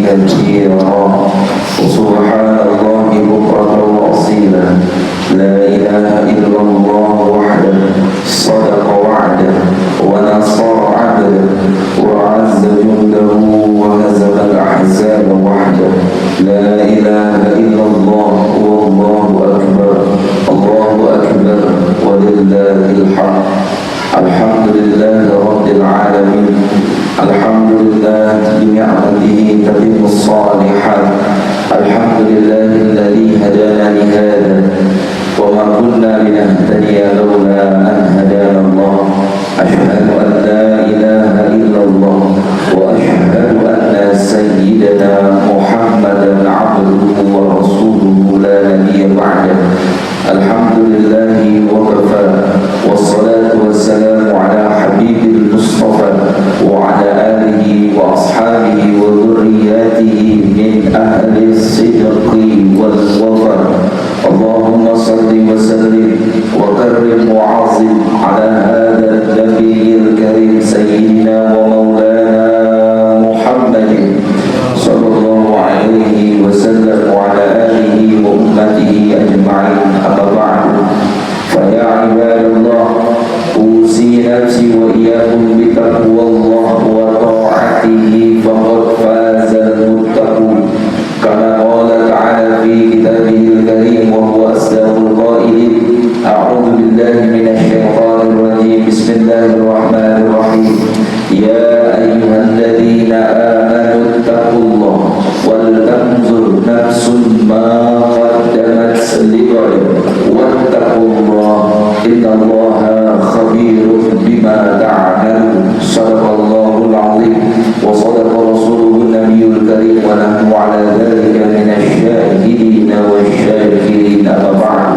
كثيرا وسبحان الله بكرة وأصيلا لا إله إلا الله وحده صدق وعده ونصر عبده وعز جنده وهزم الأحزاب وحده لا إله إلا الله والله أكبر الله أكبر ولله الحمد الحمد لله رب العالمين الحمد لله بنعمته تتم الصالحات الحمد لله الذي هدانا لهذا وما كنا لنهتدي لولا أن هدانا الله أشهد أن لا إله إلا الله وأشهد أن سيدنا محمدا عبده ورسوله لا نبي بعده الحمد لله وكفى والصلاة والسلام على حبيب المصطفى وعلى آله وأصحابه وذرياته من أهل الصدق والوفاء اللهم صل وسلم وكرم وعظم على هذا النبي الكريم سيدنا ومولانا محمد صلى الله عليه وسلم وعلى آله وأمته أجمعين أما بعد فيا عباد الله أوصي نفسي وإياكم بتقوى الله وطاعته فقد فاز المتقون كما قال تعالى في كتابه الكريم وهو أصدق القائلين أعوذ بالله من الشيطان الرجيم بسم الله الرحمن الرحيم يا أيها الذين آمنوا اتقوا الله ولتنظر نفس ما قدمت لغد واتقوا الله إن الله خبير بما تعملون صدق الله العظيم وصدق رسوله النبي الكريم ونحن على ذلك من الشاهدين والشاكرين أما بعد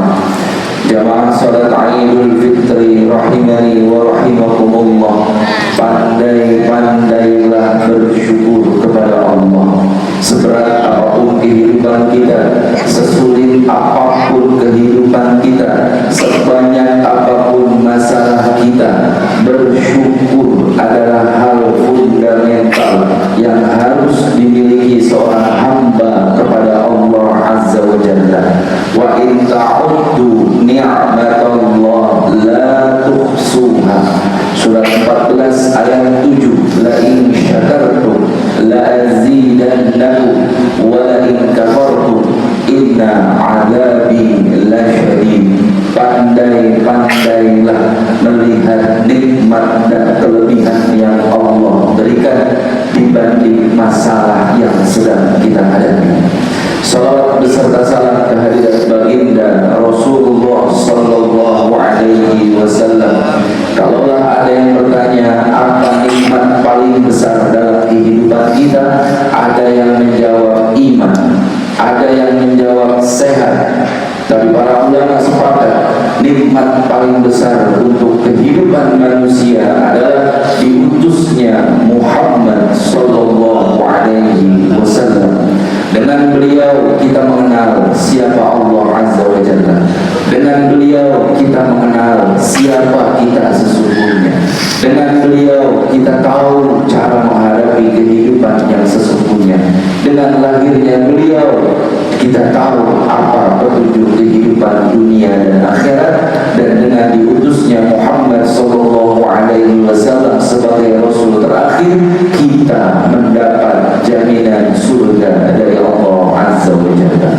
jamaah salat Idul Fitri rahimani wa rahimakumullah. Pandai-pandailah bersyukur kepada Allah. Seberat apapun kehidupan kita, sesulit apapun kehidupan kita, sebanyak apapun masalah kita, bersyukur adalah hal fundamental yang harus dimiliki seorang hamba kepada Allah Azza wa Jalla. Wa in ta'uddu ni'matallah la tuhsuha. Surat 14 ayat 7. La in syakartum la azidannakum wa la in kafartum inna 'adzabi lasyadid. Pandai-pandailah melihat nikmat dan kelebihan yang Allah berikan dibanding masalah yang sedang kita hadapi. Salawat beserta salam kehadirat baginda Rasulullah sallallahu alaihi wasallam. Kalaulah ada yang bertanya apa nikmat paling besar dalam kehidupan kita, ada yang menjawab iman, ada yang menjawab sehat. Tapi para ulama sepakat nikmat paling besar untuk kehidupan manusia adalah diutusnya Muhammad sallallahu alaihi wasallam. Dengan beliau kita mengenal siapa Allah Azza wa Jalla. Dengan beliau kita mengenal siapa kita sesungguhnya. Dengan beliau kita tahu cara menghadapi kehidupan yang sesungguhnya. Dengan lahirnya beliau kita tahu apa petunjuk kehidupan dunia dan akhirat. Dan dengan diutusnya Muhammad sallallahu alaihi wasallam sebagai rasul terakhir, kita mendapat jaminan surga dari Allah Azza wa Jalla.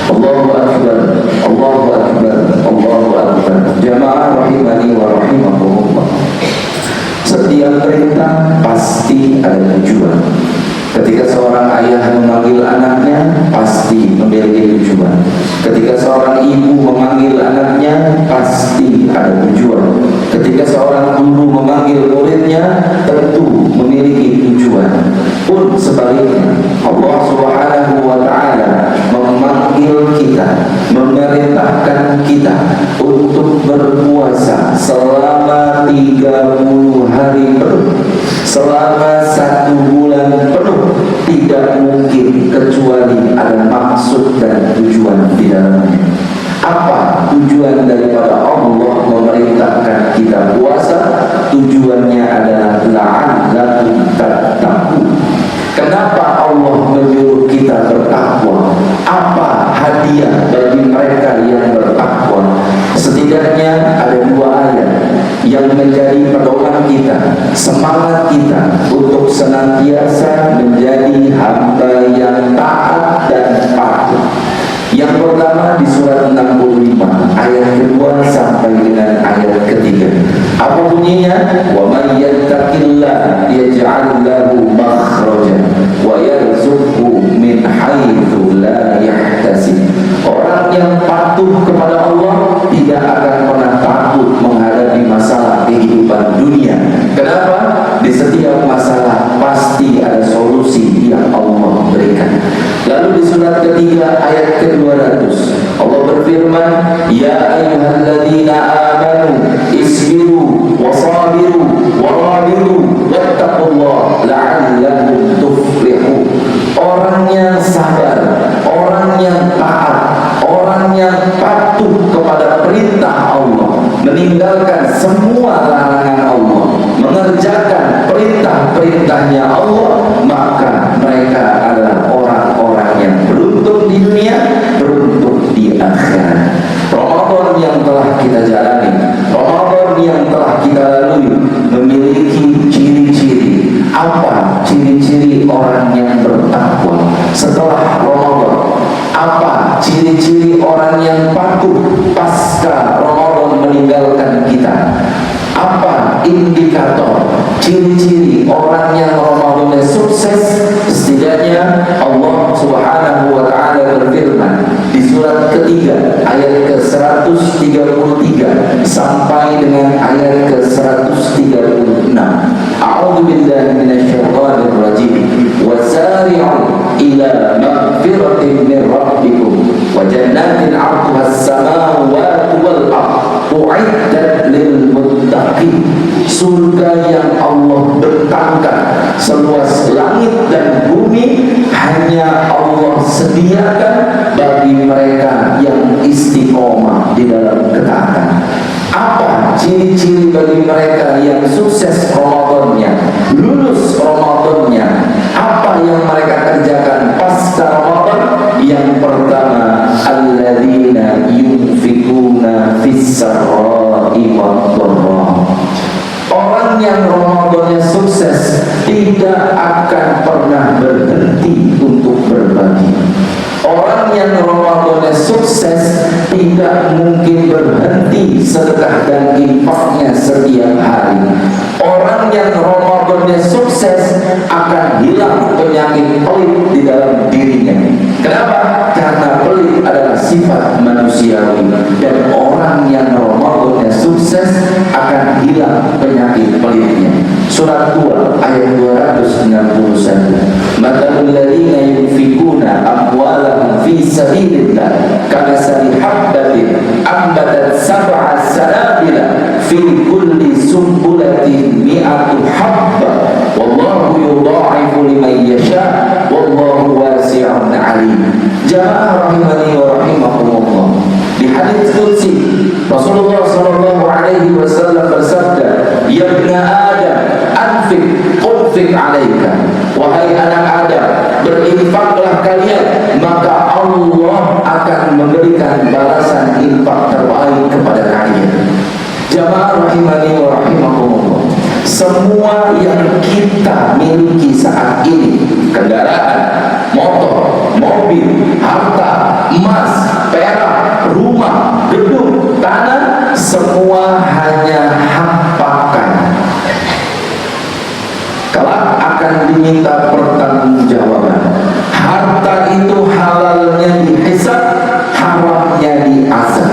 Allahu Akbar, Allahu Akbar, Allahu Akbar. Jamaah rahimani wa rahimakumullah. Setiap perintah pasti ada tujuan. Ketika seorang ayah memanggil anaknya, pasti memiliki tujuan. Ketika seorang ibu memanggil anaknya, pasti ada tujuan. Ketika seorang guru memanggil muridnya, tentu memiliki tujuan. Pun sebaliknya, Allah Subhanahu wa Ta'ala memanggil kita, memerintahkan kita untuk berpuasa selama 30 hari penuh, selama 1 bulan penuh. Tidak mungkin kecuali ada maksud dan tujuan di dalamnya. Apa tujuan daripada Allah memerintahkan kita puasa? Tujuannya adalah la'allakum tattaqun. Kenapa Allah senantiasa menjadi hamba yang taat dan patuh. Yang pertama di surat 65 ayat kedua sampai dengan ayat ketiga. Apa bunyinya? Wa may yattaqillah yaj'al lahu makhraja wa yarzuqhu min haitsu la yahtasib. Orang yang patuh kepada Allah tidak akan pernah takut menghadapi masalah kehidupan dunia. Kenapa? Di setiap masalah pasti ada solusi yang Allah berikan. Lalu di surat ketiga ayat ke-200 Allah berfirman, ya ayyuhalladzina amanu isbiru wasabiru warabitu wattaqullaha la'allakum tuflihun. Orang yang sabar, orang yang taat, orang yang patuh kepada perintah Allah, meninggalkan semua larangan Allah, mengerjakan perintah-perintahnya Allah, maka mereka adalah orang-orang yang beruntung di dunia, beruntung di akhirat. Ramadan yang telah kita jalani, Ramadan yang telah kita lalui memiliki ciri-ciri. Apa ciri-ciri orang yang bertakwa setelah Ramadan? Apa ciri-ciri orang yang patuh pasca Ramadan meninggalkan kita? Apa indikator, ciri-ciri orang yang Ramadannya sukses? Setidaknya Allah Subhanahu wa Ta'ala berfirman di surat ketiga ayat ke-133 sampai dengan ayat ke-136. A'udzu billahi minasyaitonir rajim. Wasari'u ila maghfiratin min rabbikum wa jannatin 'arduha as-samawati wal ardh u'iddat lil muttaqin. Surga yang Allah bentangkan seluas langit dan bumi hanya Allah sediakan bagi mereka yang istiqomah di dalam ketaatan. Apa ciri-ciri bagi mereka yang sukses Ramadannya, lulus Ramadannya? Apa yang mereka kerjakan pasca Ramadan? Yang pertama, alladzina yunfikuna fis-sarra'i wad-dharra. Orang yang Ramadannya sukses tidak akan pernah berhenti untuk berbagi. Orang yang Ramadannya sukses tidak mungkin berhenti sedekah dan infaknya setiap hari. Orang yang Ramadannya sukses akan hilang penyakit pelit di dalam dirinya. Kenapa? Karena pelit adalah sifat manusiawi, dan orang yang Ramadannya sukses akan hilang penyakit pelitnya. Surat 2 ayat 261. Matalul ladzina yunfikuna amwalahum fi sabilillah kamathali habbatin ambatat sab'a sanabila fi kulli sumbulatin mi'atu habba wallahu yudha'ifu liman yasha wallahu wasi'un 'alim. Jamaah rahimani wa rahimakumullah. Di hadits qudsi Rasulullah sallallahu alaihi wasallam bersabda, ya ibna Adam anfik unfik alaika. Wahai anak Adam, berinfaklah kalian, maka Allah akan memberikan balasan infak terbaik kepada kalian. Jamaah rahimani wa rahimakumullah. Semua yang kita miliki saat ini, kendaraan, motor, mobil, harta, emas, perak, rumah, gedung, tanah, semua hanya hak pakai. Kelak akan diminta pertanggungjawaban. Harta itu halalnya dihisab, haramnya diazab.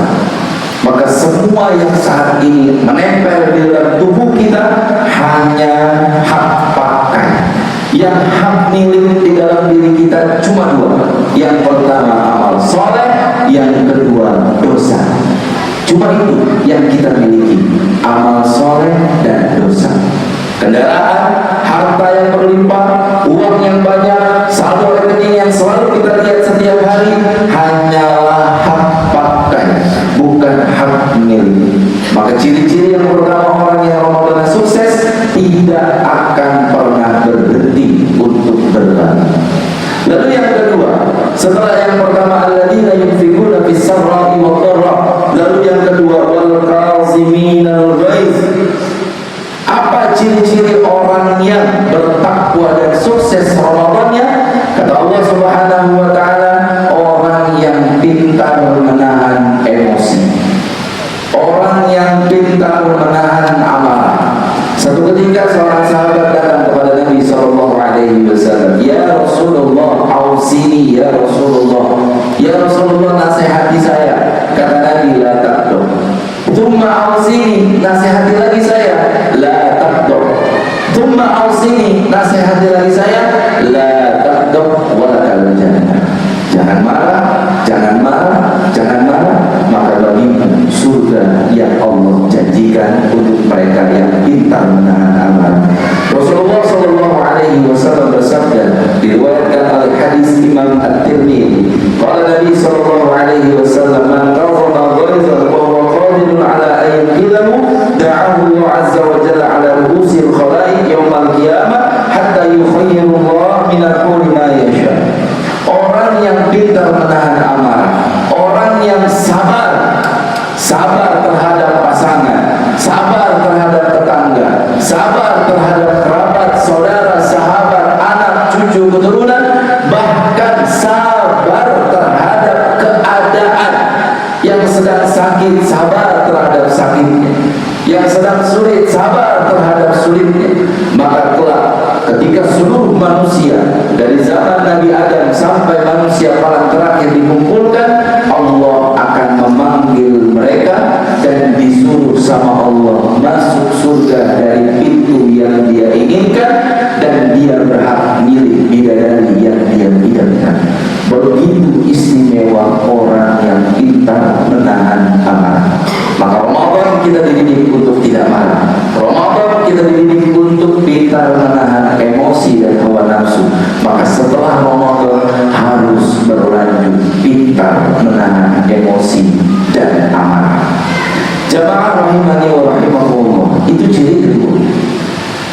Maka semua yang saat ini menempel di dalam tubuh kita hanya hak pakai. Yang hak milik di dalam diri kita cuma dua. Yang pertama amal soleh, yang kedua dosa. Cuma itu yang kita miliki, amal soleh dan dosa. Kendaraan, harta yang berlimpah, uang yang banyak, saldo rekening yang selalu kita lihat setiap hari hanyalah hak pakai, bukan hak milik. Maka ciri-ciri yang pertama orang yang Ramadan sukses tidak akan pernah berhenti untuk berbagi. Lalu yang kedua, setelah yang pertama alladzina yunfikuna fis-sarra'i wad-dharra, lalu yang kedua wal kaziminal ghaiz. Apa ciri-ciri orang yang bertakwa pintar menahan emosi, orang yang pintar menahan amarah. Satu ketika seorang sahabat datang kepada Nabi SAW. Ya Rasulullah, ausini ya Rasulullah. Ya Rasulullah, nasihati saya. Kata Nabi, la taqdur. Thumma ausini, nasihati lagi saya. La taqdur. Thumma ausini, nasihati lagi saya. La taqdur walakal jannah. Jangan marah, jangan marah, jangan marah, maka bagimu surga yang Allah janjikan untuk mereka yang pintar menahan amarah. Rasulullah SAW bersabda, diriwayatkan oleh hadis Imam At-Tirmidzi. Qala Nabi SAW, man qadha ghaizan wa huwa qadirun ala an yuqilahu, da'ahu Allah azza wa jalla ala ru'usil khalaiq yawm al-qiyamah hatta yukhayyiru Allah min al-huri ma yasha. Orang yang pintar menahan amarah, orang yang sabar terhadap pasangan, sabar terhadap tetangga, sabar terhadap kerabat, saudara, sahabat, anak, cucu, keturunan, bahkan sabar terhadap keadaan. Yang sedang sakit, sabar terhadap sakitnya, yang sedang sulit, sabar terhadap sulitnya. Maka kelak ketika seluruh manusia dari zaman Nabi Adam sampai manusia paling terakhir dikumpulkan, Allah akan memanggil mereka dan disuruh sama Allah masuk surga dari pintu yang dia inginkan, dan dia berhak milik bidadari yang dia idamkan. Begitu istimewa orang yang pintar menahan amarah. Maka Ramadan kita dididik untuk tidak marah. Ramadan kita dididik untuk pintar menahan emosi dan hawa nafsu. Maka setelah Ramadan harus berlanjut pintar menahan emosi dan amarah. Jamaah rahimani wa rahimakumullah, itu ciri kedua.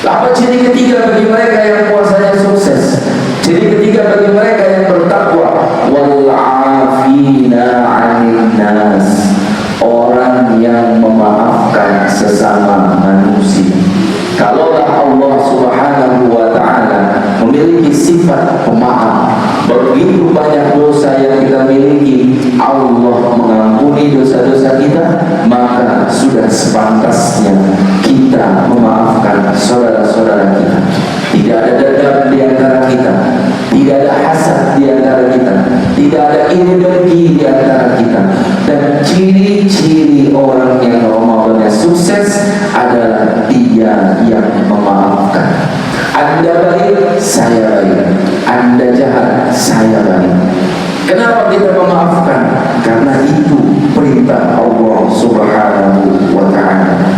Apa ciri ketiga bagi mereka yang puasanya sukses? Ciri ketiga bagi mereka yang bertakwa, wal 'afina 'anil nas, orang yang memaafkan sesama manusia. Kalaulah Allah Subhanahu wa ta'ala memiliki sifat pemaaf, begitu banyak dosa yang kita miliki, Allah mengampuni dosa-dosa kita, maka sudah sepantasnya kita memaafkan saudara-saudara kita. Tidak ada dendam di antara kita, tidak ada hasad di antara kita, tidak ada iri dengki di antara kita. Dan ciri-ciri orang yang Ramadannya sukses adalah dia yang memaafkan. Anda baik, saya baik. Anda jahat, saya baik. Kenapa kita memaafkan? Karena itu perintah Allah Subhanahu wa ta'ala.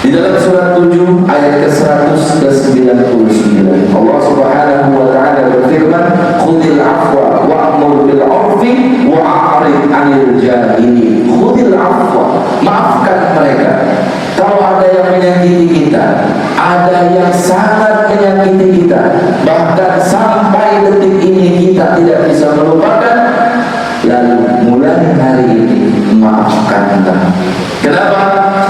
Di dalam surat 7 ayat ke-199, Allah Subhanahu wa ta'ala berfirman, khudil afwa wa'mur bil 'urfi wa'rid 'anil jahilin. Khudil afwa, maafkan mereka. Kalau ada yang menyakiti kita, ada yang sangat menyakiti kita, bahkan sampai detik ini kita tidak bisa melupakan, lalu mulai hari ini maafkanlah. Kenapa?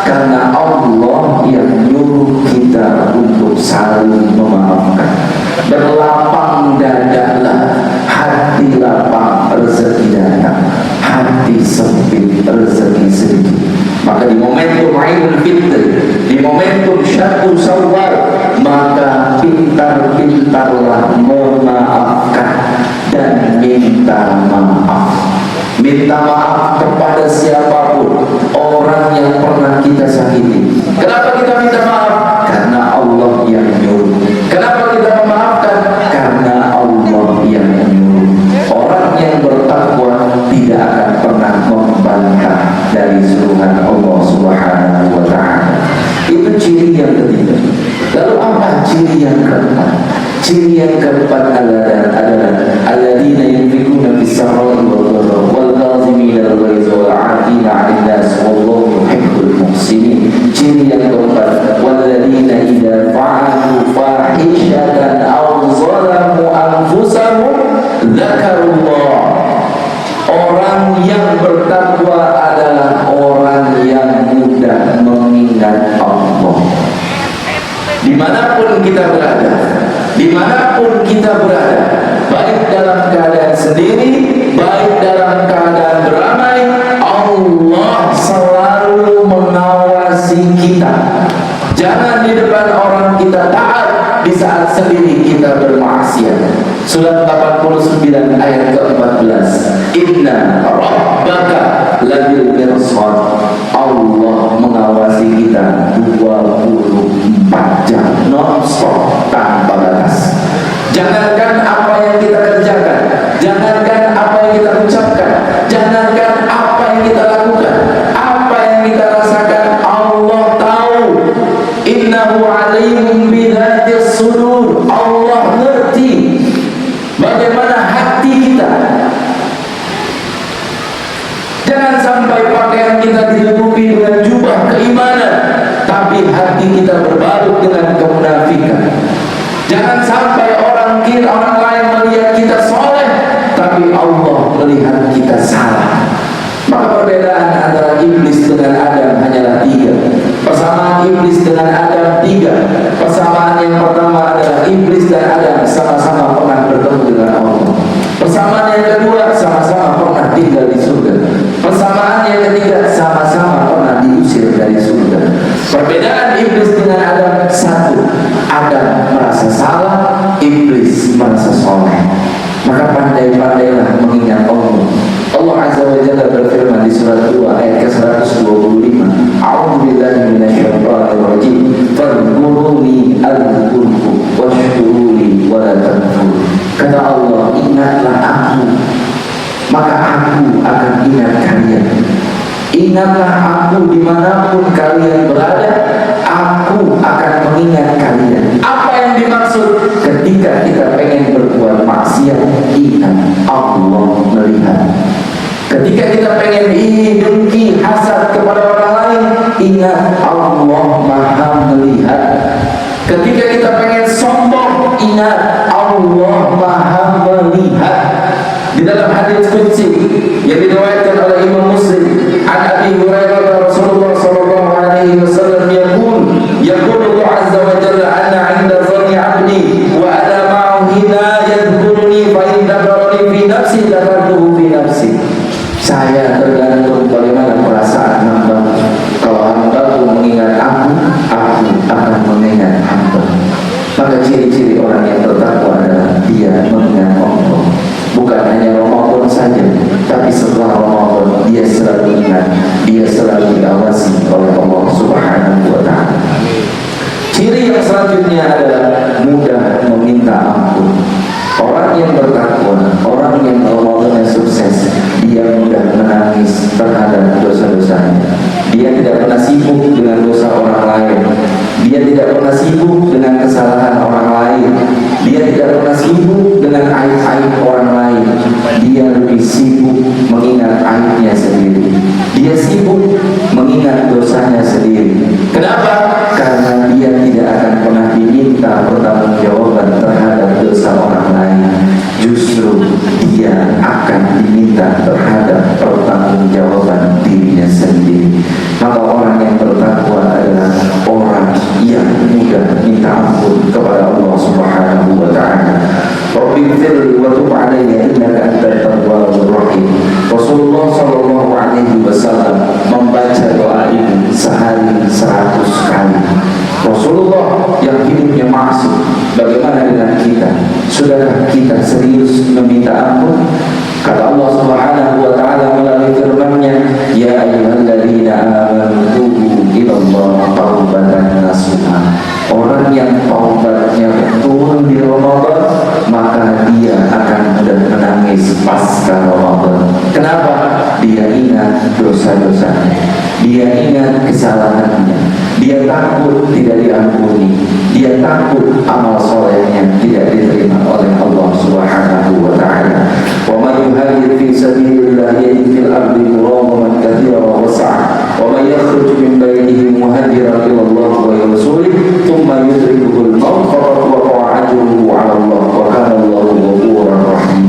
Karena Allah yang nyuruh kita untuk saling memaafkan. Berlapang dadalah, hati lapang rezeki datang, hati sempit rezeki sedikit. Maka di momentum Idul Fitri, di momentum Syahrul Syawal, maka pintar-pintarlah memaafkan dan minta maaf. Minta maaf kepada siapapun, orang yang pernah kita sakiti. Kenapa kita minta maaf? Karena Allah yang nyuruh. Kenapa kita memaafkan? Karena Allah yang nyuruh. Orang yang bertakwa tidak akan pernah membantah dari suruhan Allah Subhanahu wa ta'ala. Itu ciri yang ketiga. Lalu apa ciri yang keempat? Ciri yang keempat adalah alladzina yunfiquna fis-sarra'i wad-dharra'i wal qazimina al-ghaiza wal 'afina 'anil nas wallahu yuhibbul muhsinin. Ciri yang keempat, walladzina idza fa'alu fahishatan aw zalamu anfusahum dzakarullah. Orang yang bertakwa adalah orang yang mudah mengingat Allah. Dimanapun kita berada, dimanapun kita berada, baik dalam keadaan sendiri, baik Surat 89 ayat ke-14. Inna rabbaka labil mirsad. Allah mengawasi kita 24 jam non-stop tanpa batas. Jangankan apa yang kita kerjakan, jangankan apa yang kita ucapkan, jangankan apa yang kita lakukan, apa yang kita rasakan, Allah tahu. Innahu alimun bidzatis sudur. Allah ngerti bagaimana hati kita. Jangan sampai pakaian kita ditutupi dengan jubah keimanan, tapi hati kita berbalut dengan kemunafikan. Jangan sampai orang lain melihat kita soleh, tapi Allah melihat kita salah. Maka perbedaan antara iblis dengan Adam hanyalah 3. Persamaan iblis dengan Adam 3. Persamaan yang pertama adalah iblis dan Adam sama-sama pernah bertemu dengan Allah. Persamaan yang kedua, sama-sama pernah tinggal di surga. Persamaan yang ketiga, sama-sama pernah diusir dari surga. Perbedaan iblis dengan Adam 1. Adam merasa salah, iblis merasa soleh. Maka pandai-pandailah mengingat Allah. Allah Azza wa Jalla berfirman di surat 2 ayat ke-125. A'udzubillahi minasyaitonir rajim. Fadhkuruni adzkurkum washkuruli wa la takfurun. Kata Allah, ingatlah aku, maka aku akan ingat kalian. Ingatlah aku dimanapun kalian berada, aku akan mengingat kalian. Apa yang dimaksud? Ketika kita pengen berbuat maksiat, ingat Allah melihat. Ketika kita pengen iri, dengki, hasad kepada orang lain, ingat Allah Maha melihat. Ketika kita pengen sombong, ingat Allah Maha melihat. Di dalam hadis qudsi yang diriwayatkan oleh Imam Muslim, an Abi Hurairah Rasulullah sallallahu alaihi wasallam yaqul Allah azza wa jalla anna 'inda dhanni 'abdi wa ana ma'ahu hina yadhkuruni fa in dzakarani fi nafsi dzakartuhu fi nafsi. Saya tergantung bagaimana perasaan hamba. Kalau hamba mengingat aku akan mengingat hamba. Maka ciri-ciri orang yang bertakwa adalah dia mengingat Allah. Bukan hanya Ramadan saja, tapi setelah Ramadan dia selalu ingat, dia selalu diawasi oleh Allah Subhanahu wa ta'ala. Ciri yang selanjutnya adalah mudah meminta ampun. Orang yang bertakwa, orang yang Ramadannya sukses, dia mudah menangis terhadap dosa-dosanya. Dia tidak pernah sibuk dengan dosa orang lain. Dia tidak pernah sibuk dengan kesalahan orang lain. Dia tidak pernah sibuk dengan aib-aib orang lain. Dia lebih sibuk mengingat aibnya sendiri. Dia sibuk mengingat dosanya sendiri. Kenapa? Karena dia tidak akan pernah diminta pertanggungjawaban terhadap dosa orang lain. Justru dia akan diminta terhadap pertanggungjawaban dirinya sendiri. Maka orang yang bertakwa adalah orang yang mudah minta ampun kepada Allah Subhanahu wa ta'ala. Rabbighfirli wa tub 'alayya innaka antat tawwabur rahim. Rasulullah sallallahu alaihi wasallam membaca doa ini sehari 100 kali. Rasulullah yang hidupnya maksud, bagaimana dengan kita? Sudahkah kita serius meminta ampun? Kata Allah Subhanahu wa ta'ala melalui firman-Nya, ya ayyuhalladzina amanu tubu ilallah taubatan nasuha. Orang yang taubatnya betul di Ramadan, maka dia akan mudah menangis pasca Ramadan. Kenapa? Dia ingat dosa-dosanya, dia ingat kesalahannya, dia takut tidak diampuni, dia takut amal solehnya tidak diterima oleh Allah Subhanahu wa ta'ala. Wa man yuhajir fi sabilillah yajid fil ardi muragaman katsiran wa was'a wa man yakhruj min baytihi muhajiran ila Allah wa rasulih thumma yudrikuhu al-maut faqad waqa'a ajruhu 'ala Allah wa kana Allahu ghafurur rahim.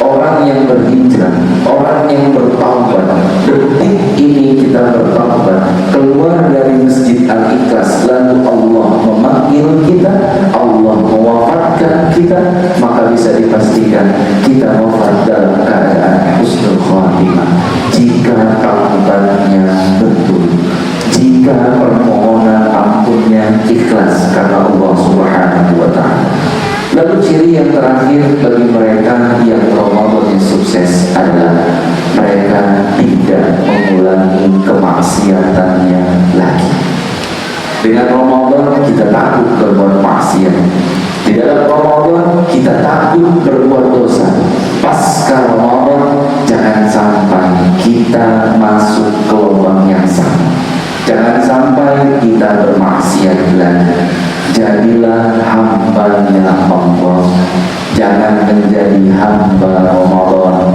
Orang yang berhijrah, orang yang bertaubat, detik ini kita bertaubat, keluar dari Masjid Al-Ikhlas, lalu Allah memanggil kita, Allah mewafatkan kita, maka bisa dipastikan kita wafat dalam keadaan husnul khatimah. kelihatannya lagi. Dengan Ramadan kita takut berbuat maksiat. Di dalam Ramadan kita takut berbuat dosa. Pasca Ramadan jangan sampai kita masuk ke lubang yang sama. Jangan sampai kita bermaksiat lagi. Jadilah hambanya Allah. Jangan menjadi hamba Ramadan.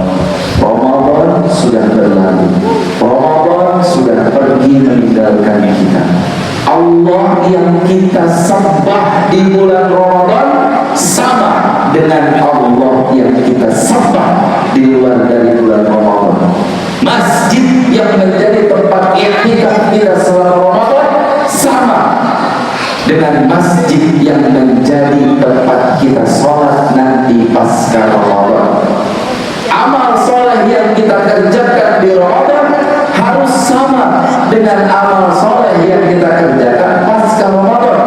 Ramadan sudah berlalu. Ramadan sudah pergi meninggalkan kita. Allah yang kita sembah di bulan Ramadan sama dengan Allah yang kita sembah di luar dari bulan Ramadan. Masjid yang menjadi tempat i'tikaf kita selama Ramadan sama dengan masjid yang menjadi tempat kita sholat nanti pasca Ramadan. Amal soleh yang kita kerjakan di Ramadan harus sama dengan amal soleh yang kita kerjakan pasca Ramadan.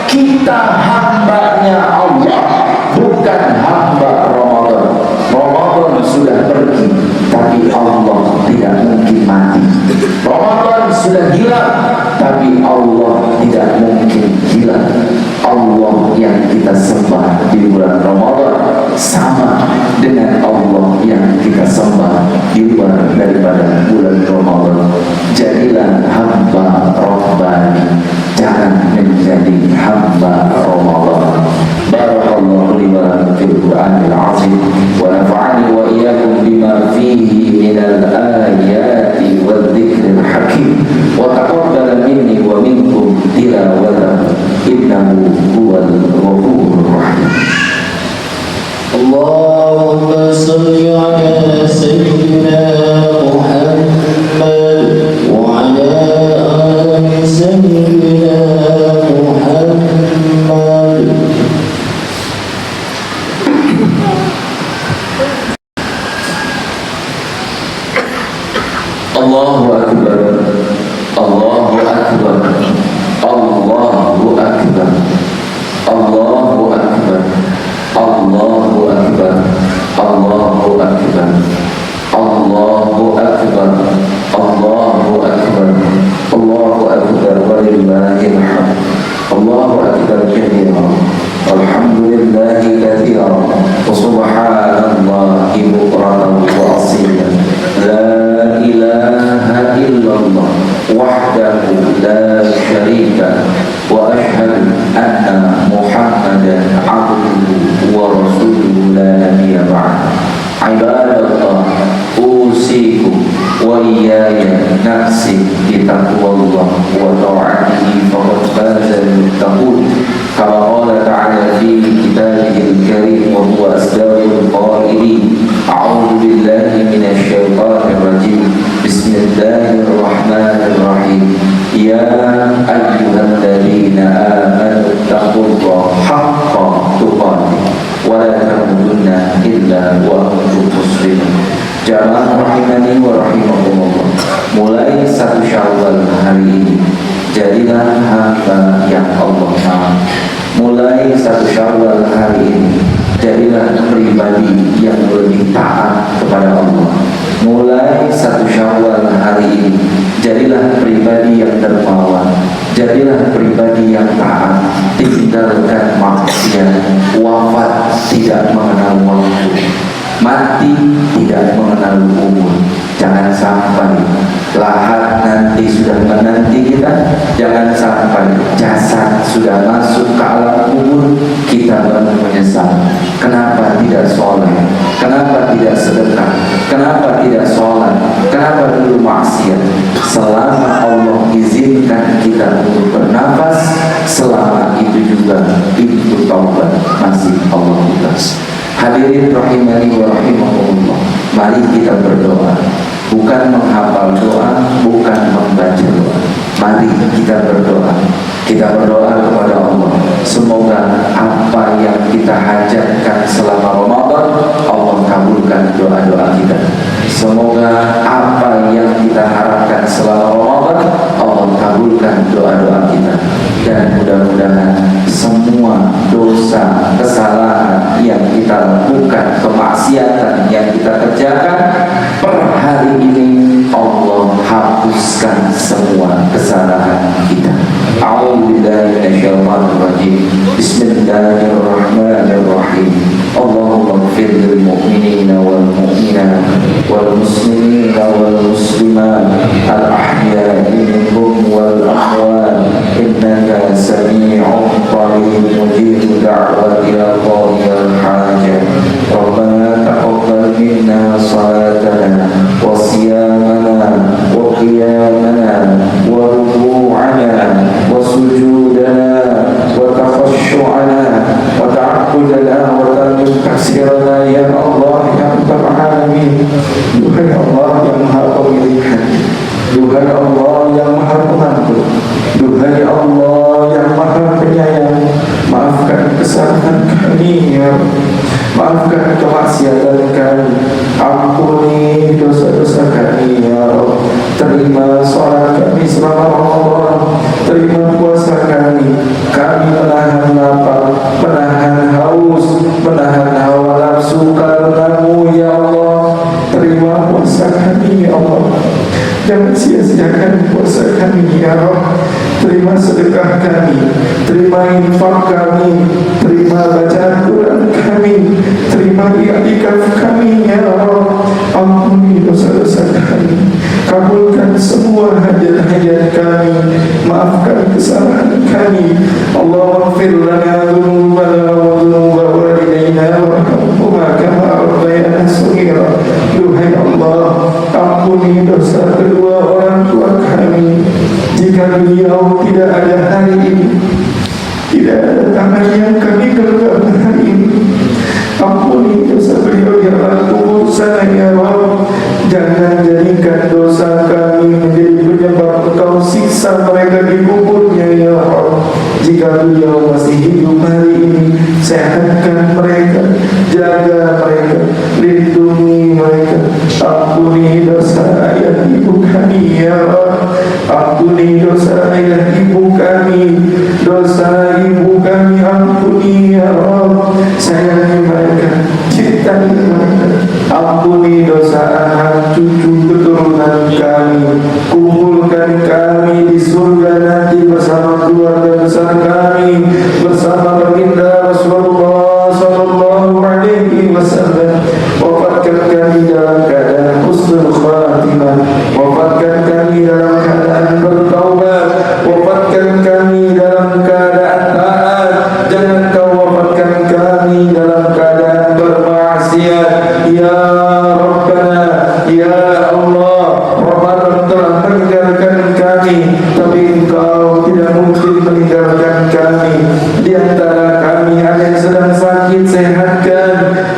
Kita hambanya Allah, bukan hamba Ramadan. Ramadan sudah pergi, tapi Allah tidak mungkin mati. Ramadan sudah hilang, tapi Allah tidak mungkin hilang. Allah yang kita sembah di bulan Ramadan sama dengan Allah yang kita sembah di luar daripada bulan Ramadan. Jadilah hamba Rabbani, jangan menjadi hamba Ramadan. Barakallahu li wa lakum fil Qur'anil azim wa nafa'ani wa iyyakum bima fihi minal ayati wadh-dhikril hakim wa taqabbal minni wa minkum tilawatahu innahu huwal ghafurur rahim. Allahumma salli ala sayyidina Muhammad wa ala ali sayyidina Muhammad. Allahu Akbar, Allahu Akbar, Allahu Akbar, Allahu Akbar, Allahu Akbar, Allahu Akbar, Allahu Akbar, Allahu Akbar, Allahu Akbar, walillahil hamd. Allahu Akbar katsiran, alhamdulillahi katsiran, wa subhanallahi bukratan wa asila. La ilaha illallah wahdahu la syarika wa ashhadu anna Muhammadan abduhu wa rasuluhu la nabiyya ba'd. Ibadallah, usikum wa iyaya nafsi bi taqwallah wa ta'atihi faqad fazal muttaqun. Kama qala ta'ala fi kitabihil karim wa huwa asdaqul qailin. A'udzu billahi minasy syaithanir rajim. Bismillahirrahmanirrahim. Ya ayyuhalladzina amanu taqullaha haqqa tuqatih wa la tamutunna illa wa antum muslimun. Jamaah rahimani wa rahimakumullah. Mulai 1 Syawal hari ini jadilah hamba yang Allah mau. Mulai 1 Syawal hari ini jadilah pribadi yang lebih taat kepada Allah. Mulai 1 Syawal hari ini jadilah pribadi yang dermawan. Jadilah pribadi yang taat, tinggalkan maksiat. Wafat tidak mengenal waktu, mati tidak mengenal umur. Jangan sampai lahat nanti sudah menanti kita. Jangan sampai jasad sudah masuk ke alam kubur kita baru menyesal. Kenapa tidak soleh? Kenapa tidak sedekah? Kenapa tidak sholat? Kenapa dulu maksiat? Selama Allah izinkan kita untuk bernafas, selama itu juga pintu taubat masih Allah buka. Hadirin rahimani wa rahimakumullah. Mari kita berdoa. Bukan menghafal doa, bukan membaca doa. Mari kita berdoa. Kita berdoa kepada Allah. Semoga apa yang kita hajatkan selama Ramadan, Allah kabulkan doa-doa kita. Semoga apa yang kita harapkan selama Ramadan, Allah kabulkan doa-doa kita. Dan mudah-mudahan semua dosa, kesalahan yang kita lakukan, kemaksiatan yang kita kerjakan per hari ini Allah hapus hapuskan semua kesalahan kita. A'udzubillahi minasyaitonir rajim. Bismillahirrahmanirrahim. Allahumma ighfir lil mu'minina wal mu'minat wal muslimina wal muslimat al ahya'i minhum wal amwat innaka sami'un qarib mujib da'watil qadil hajat. Rabbana taqabbal minna salatana wa siyamana wa qiyamana wa ruku'ana wa sujudana wa takhashshu'ana wa ta'abbudana wa taksirana ya Allah ya Rabbal Alamin. Duhai Allah yang maha pemilihan, duhai Allah yang maha pengampun, duhai Allah yang maha penyayang, maafkan kesalahan kami ya, maafkan kemaksiatan kami, ampuni dosa-dosa kami ya Allah. Terima salat kami selama Ramadan, terima puasa kami. Kami menahan lapar, menahan haus, menahan hawa nafsu karenamu ya Allah. Terima puasa kami ya Allah. Jangan sia-siakan puasa kami ya Allah. Terima sedekah kami, terima infak kami, terima bacaan Quran kami, terima i'tikaf kami ya Allah. Ampuni dosa-dosa kami, kabulkan semua hajat-hajat kami, maafkan kesalahan kami. Allahumma ighfir lana dzunubana wa dzunuba walidayna warhamhuma kama rabbayana shaghira. Duhai Allah, ampuni dosa kedua orang tua kami. Jika beliau tidak ada hari ini, tidak ada tangan yang kami genggam hari ini, ampuni dosa beliau yang aku sana ya Allah. Jangan jadikan dosa kami menjadi penyebab Engkau siksa mereka di kuburnya ya Allah. Jika beliau masih hidup hari ini, sehatkan mereka, jaga mereka, lindungi mereka. Ampuni dosa ayah ibu kami ya Allah. Ampuni dosa ayah ibu kami, dosa ibu kami ampuni ya Allah. Sayangi mereka, cintai mereka. Ampuni dosa anak cucu keturunan kami. Kumpulkan kami di surga nanti bersama keluarga besar kami, bersama baginda Rasulullah sallallahu alaihi wasallam. Wafatkan kami dalam keadaan husnul khatimah, wafatkan kami dalam keadaan bertaubat, wafatkan kami dalam keadaan taat. Jangan kau wafatkan kami dalam keadaan bermaksiat ya Rabbana ya Allah. Ramadan telah meninggalkan kami, tapi Engkau tidak mungkin meninggalkan kami. Di antara kami ada yang sedang sakit, sehatkan.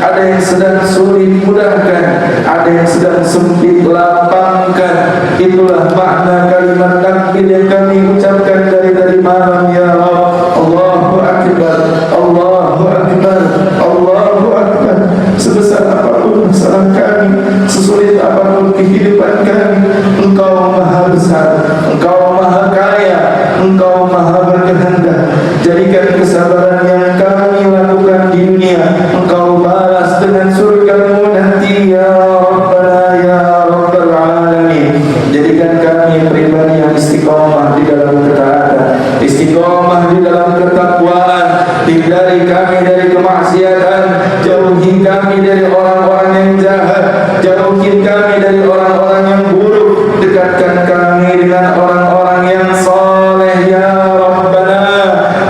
Ada yang sedang sulit, mudahkan. Ada yang sedang sempit, lapangkan. Itulah makna kalimat takbir yang kami ucapkan dari tadi malam ya Allah. Allahu Akbar, Allahu Akbar, Allahu Akbar. Sebesar apapun masalah kami, sesulit apapun kehidupan kami, Engkau maha besar, Engkau maha kaya, Engkau maha berkehendak. Jadikan kesabaran yang kami lakukan di dunia Engkau balas dengan surga-Mu nanti ya Rabbana ya Rabbal Alamin. Jadikan kami pribadi yang istiqomah di dalam ketaatan, istiqomah di dalam ketakwaan. Hindari kami dari kemaksiatan, jauhi kami dari orang-orang yang jahat, jauhi kami dari orang-orang yang buruk. Dekatkan kami dengan orang-orang yang saleh ya Rabbana.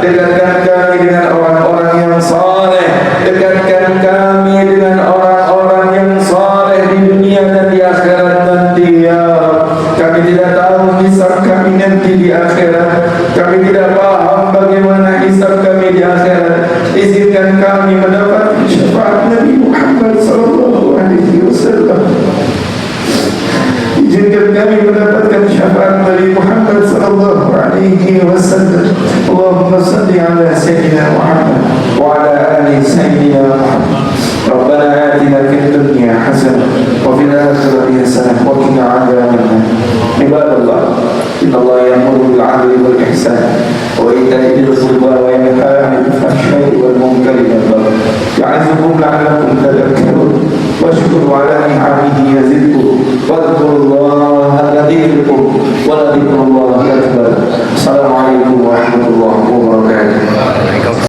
Dekatkan kami dengan orang-orang yang saleh. Dekatkan kami dengan orang-orang yang saleh di dunia dan di akhirat nanti ya Rabb. Kami tidak tahu hisab kami nanti di akhirat. Kami tidak paham bagaimana hisab kami di akhirat. Izinkan kami mendapat syafaat Nabi Muhammad sallallahu alaihi wasallam. Izinkan kami mendapatkan syafaat Nabi Muhammad sallallahu alaihi wasallam. Allahumma salli ala sayyidina Muhammad wa ala ali sayyidina Muhammad. Rabbana atina fid dunya hasanah wa fil akhirati